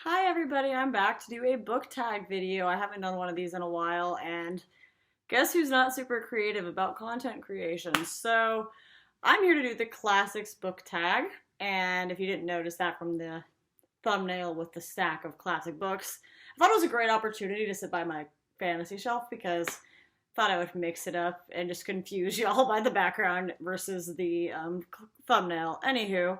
Hi everybody, I'm back to do a book tag video. I haven't done one of these in a while, and guess who's not super creative about content creation? So I'm here to do the classics book tag, and if you didn't notice that from the thumbnail with the stack of classic books, I thought it was a great opportunity to sit by my fantasy shelf because I thought I would mix it up and just confuse y'all by the background versus the thumbnail. Anywho,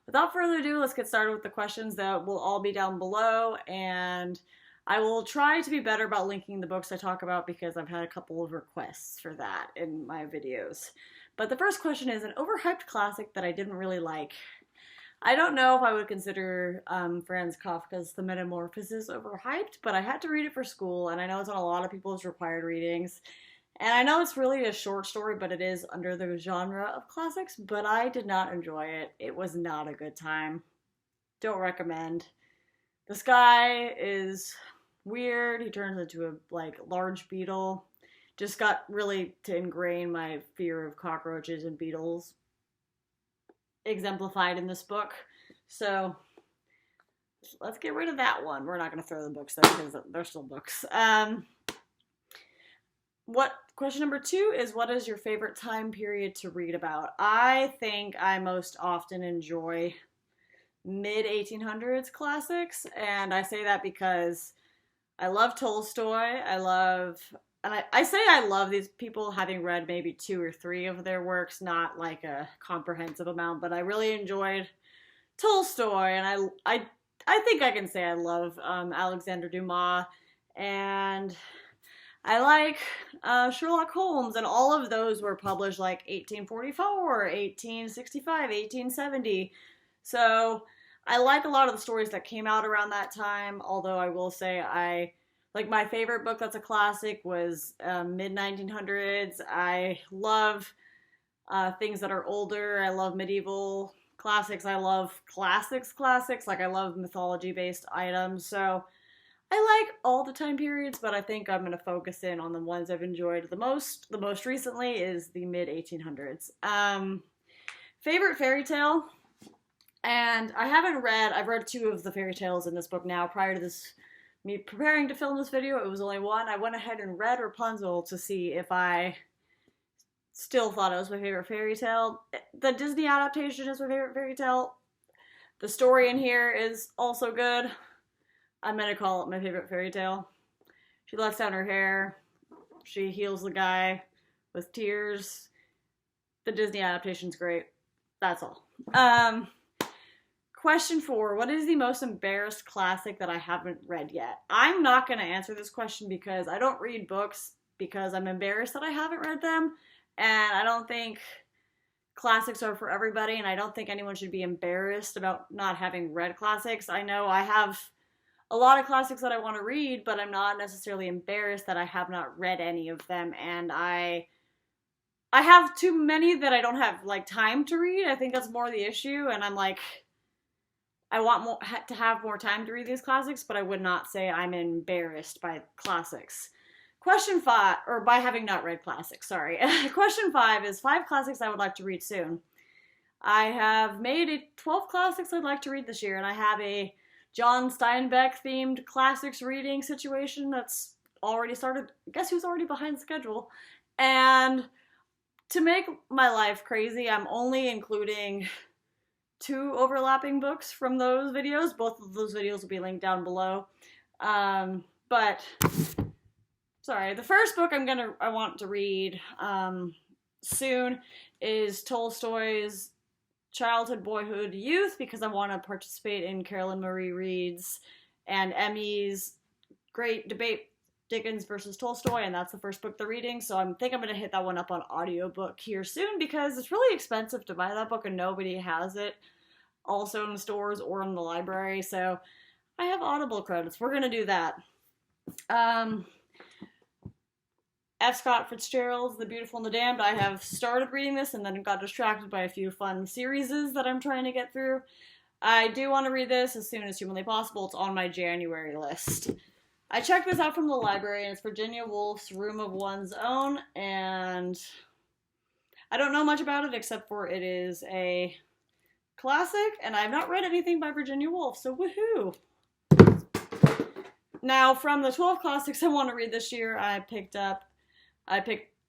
without further ado, let's get started with the questions that will all be down below, and I will try to be better about linking the books I talk about because I've had a couple of requests for that in my videos. But the first question is an overhyped classic that I didn't really like. I don't know if I would consider Franz Kafka's The Metamorphosis overhyped, but I had to read it for school, and I know it's on a lot of people's required readings. And I know it's really a short story, but it is under the genre of classics, but I did not enjoy it. It was not a good time. Don't recommend. This guy is weird. He turns into a large beetle. Just got really to ingrain my fear of cockroaches and beetles exemplified in this book. So let's get rid of that one. We're not going to throw the books there because they're still books. Question number 2 is, what is your favorite time period to read about? I think I most often enjoy mid-1800s classics, and I say that because I love Tolstoy. I say I love these people, having read maybe 2 or 3 of their works, not like a comprehensive amount, but I really enjoyed Tolstoy, and I think I can say I love Alexander Dumas, and I like Sherlock Holmes, and all of those were published like 1844, 1865, 1870. So I like a lot of the stories that came out around that time, although I will say my favorite book that's a classic was mid-1900s. I love things that are older. I love medieval classics. I love classics. Like I love mythology-based items. So I like all the time periods, but I think I'm going to focus in on the ones I've enjoyed the most. The most recently is the mid-1800s. Favorite fairy tale? And I've read 2 of the fairy tales in this book now. Prior to me preparing to film this video, it was only one. I went ahead and read Rapunzel to see if I still thought it was my favorite fairy tale. The Disney adaptation is my favorite fairy tale. The story in here is also good. I'm gonna call it my favorite fairy tale. She lets down her hair. She heals the guy with tears. The Disney adaptation's great. That's all. Question 4. What is the most embarrassed classic that I haven't read yet? I'm not gonna answer this question because I don't read books because I'm embarrassed that I haven't read them. And I don't think classics are for everybody, and I don't think anyone should be embarrassed about not having read classics. I know I have a lot of classics that I want to read, but I'm not necessarily embarrassed that I have not read any of them, and I have too many that I don't have time to read. I think that's more the issue, and I'm I want to have more time to read these classics, but I would not say I'm embarrassed by classics. Question 5, or by having not read classics, sorry. Question 5 is 5 classics I would like to read soon. I have made 12 classics I'd like to read this year, and I have a John Steinbeck themed classics reading situation that's already started. Guess who's already behind schedule? And to make my life crazy, I'm only including 2 overlapping books from those videos. Both of those videos will be linked down below. But sorry, the first book I want to read soon is Tolstoy's Childhood, Boyhood, Youth, because I want to participate in Carolyn Marie Reed's and Emmy's great debate, Dickens versus Tolstoy, and that's the first book they're reading, so I think I'm going to hit that one up on audiobook here soon because it's really expensive to buy that book and nobody has it also in the stores or in the library, so I have Audible credits. We're going to do that. F. Scott Fitzgerald's The Beautiful and the Damned. I have started reading this and then got distracted by a few fun series that I'm trying to get through. I do want to read this as soon as humanly possible. It's on my January list. I checked this out from the library, and it's Virginia Woolf's Room of One's Own, and I don't know much about it except for it is a classic, and I've not read anything by Virginia Woolf, so woohoo! Now, from the 12 classics I want to read this year,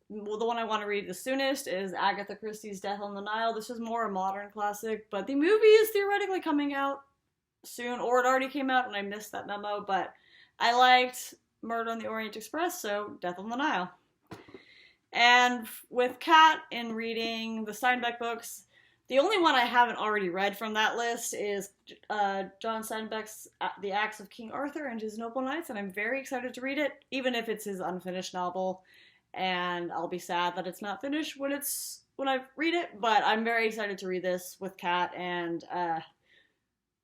well, the one I want to read the soonest is Agatha Christie's Death on the Nile. This is more a modern classic, but the movie is theoretically coming out soon, or it already came out and I missed that memo, but I liked Murder on the Orient Express, so Death on the Nile. And with Kat in reading the Steinbeck books, the only one I haven't already read from that list is John Steinbeck's The Acts of King Arthur and His Noble Knights, and I'm very excited to read it, even if it's his unfinished novel. And I'll be sad that it's not finished when I read it, but I'm very excited to read this with Kat, and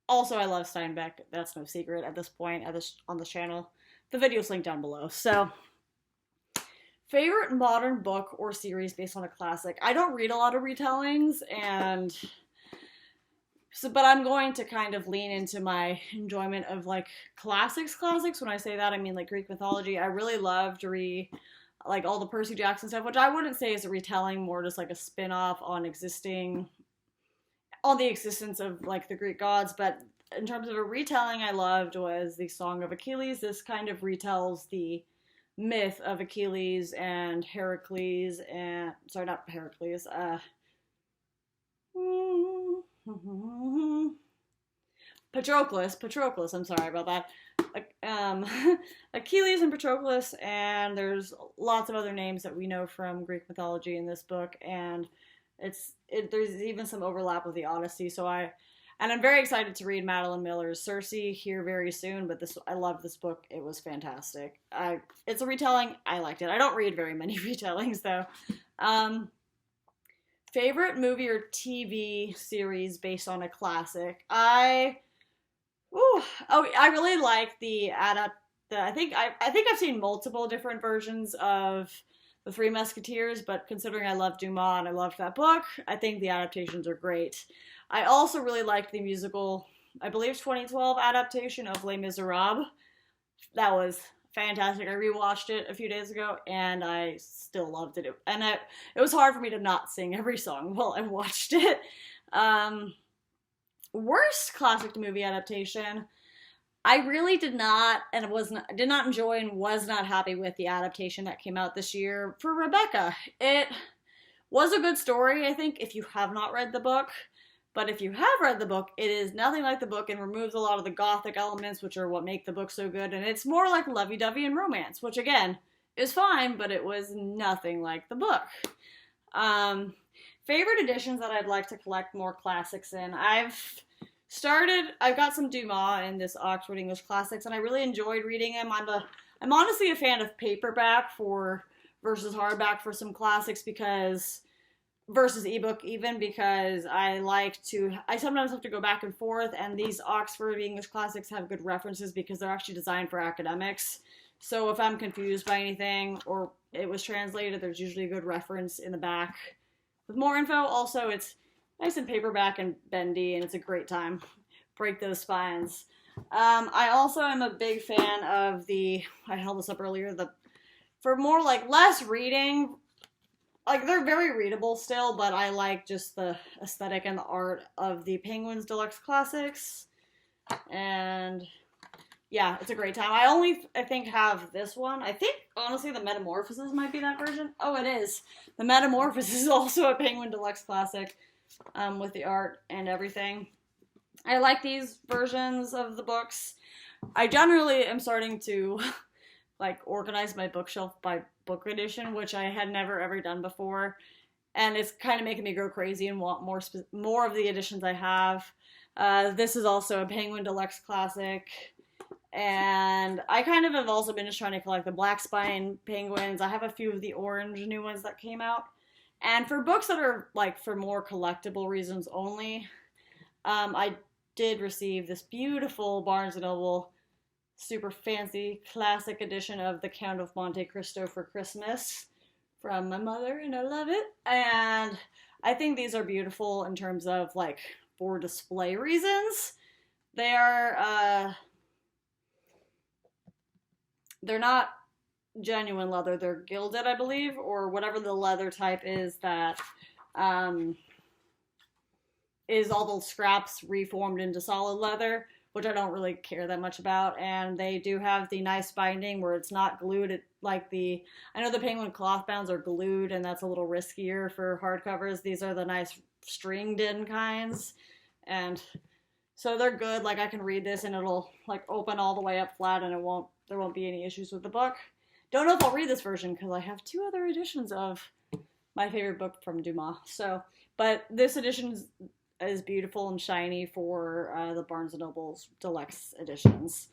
also I love Steinbeck. That's no secret at this point on this channel. The video's linked down below. So, favorite modern book or series based on a classic. I don't read a lot of retellings, but I'm going to kind of lean into my enjoyment of like classics. When I say that, I mean like Greek mythology. I really love to read like all the Percy Jackson stuff, which I wouldn't say is a retelling, more just like a spin-off on the existence of like the Greek gods. But in terms of a retelling I loved was the Song of Achilles. This kind of retells the myth of Achilles and Heracles and, sorry, not Heracles, Patroclus, I'm sorry about that. Achilles and Patroclus, and there's lots of other names that we know from Greek mythology in this book, and there's even some overlap with the Odyssey, and I'm very excited to read Madeline Miller's Circe here very soon, but I love this book. It was fantastic. It's a retelling. I liked it. I don't read very many retellings, though. Favorite movie or TV series based on a classic? I really like I think I've seen multiple different versions of The Three Musketeers, but considering I love Dumas and I loved that book, I think the adaptations are great. I also really liked the musical, I believe 2012 adaptation of Les Miserables. That was fantastic. I rewatched it a few days ago and I still loved it. It was hard for me to not sing every song while I watched it. Worst classic movie adaptation. I really did not enjoy and was not happy with the adaptation that came out this year for Rebecca. It was a good story, I think, if you have not read the book. But if you have read the book, it is nothing like the book and removes a lot of the gothic elements, which are what make the book so good. And it's more like lovey-dovey and romance, which again is fine, but it was nothing like the book. Favorite editions that I'd like to collect more classics in. I've got some Dumas in this Oxford English Classics, and I really enjoyed reading them. I'm honestly a fan of paperback versus hardback for some classics versus ebook even, because I sometimes have to go back and forth, and these Oxford English Classics have good references because they're actually designed for academics. So if I'm confused by anything or it was translated, there's usually a good reference in the back with more info. Also, it's nice and paperback and bendy, and it's a great time. Break those spines. I also am a big fan of I held this up earlier, for more like less reading, like they're very readable still, but I like just the aesthetic and the art of the Penguins Deluxe Classics. And yeah, it's a great time. I think have this one. I think honestly the Metamorphosis might be that version. Oh, it is. The Metamorphosis is also a Penguin Deluxe Classic. With the art and everything. I like these versions of the books. I generally am starting to like organize my bookshelf by book edition, which I had never ever done before, and it's kind of making me go crazy and want more of the editions I have. This is also a Penguin Deluxe Classic, and I kind of have also been just trying to collect the Black Spine Penguins. I have a few of the orange new ones that came out. And for books that are, like, for more collectible reasons only, I did receive this beautiful Barnes & Noble super fancy classic edition of The Count of Monte Cristo for Christmas from my mother, and I love it. And I think these are beautiful in terms of, like, for display reasons. They're not genuine leather, they're gilded, I believe, or whatever the leather type is that is all the scraps reformed into solid leather, which I don't really care that much about. And they do have the nice binding where it's not glued. I know the Penguin cloth bounds are glued, and that's a little riskier for hardcovers. These are the nice stringed in kinds, and so they're good. Like, I can read this and it'll like open all the way up flat, and there won't be any issues with the book. Don't know if I'll read this version because I have 2 other editions of my favorite book from Dumas. But this edition is beautiful and shiny for the Barnes & Noble's deluxe editions.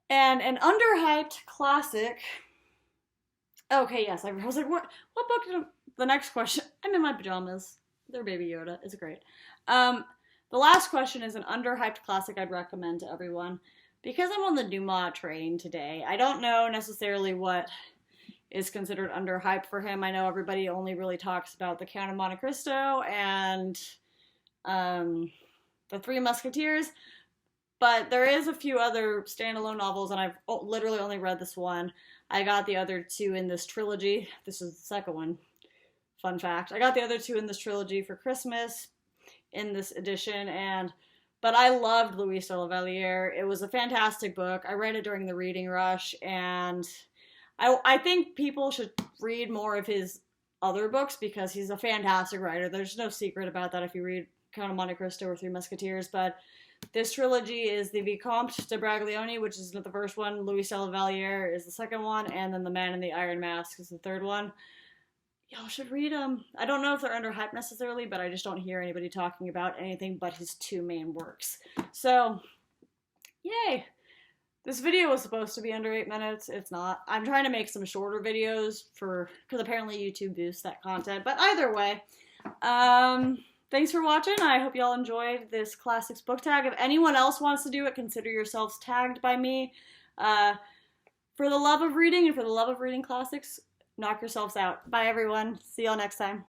And an underhyped classic. Okay, yes, I was like, what book did the next question? I'm in my pajamas. They're Baby Yoda. It's great. The last question is an underhyped classic I'd recommend to everyone. Because I'm on the Dumas train today, I don't know necessarily what is considered underhyped for him. I know everybody only really talks about The Count of Monte Cristo and The Three Musketeers, but there is a few other standalone novels, and I've literally only read this one. I got the other 2 in this trilogy. This is the second one. Fun fact. I got the other 2 in this trilogy for Christmas in this edition, but I loved Louis de la Valliere. It was a fantastic book. I read it during the reading rush, and I think people should read more of his other books because he's a fantastic writer. There's no secret about that if you read Count of Monte Cristo or Three Musketeers, but this trilogy is the Vicomte de Braglione, which is the first one, Louis de la Valliere is the second one, and then The Man in the Iron Mask is the third one. Y'all should read them. I don't know if they're underhyped necessarily, but I just don't hear anybody talking about anything but his 2 main works. So, yay! This video was supposed to be under 8 minutes. It's not. I'm trying to make some shorter videos because apparently YouTube boosts that content. But either way, thanks for watching. I hope y'all enjoyed this classics book tag. If anyone else wants to do it, consider yourselves tagged by me. For the love of reading and for the love of reading classics, knock yourselves out. Bye, everyone. See y'all next time.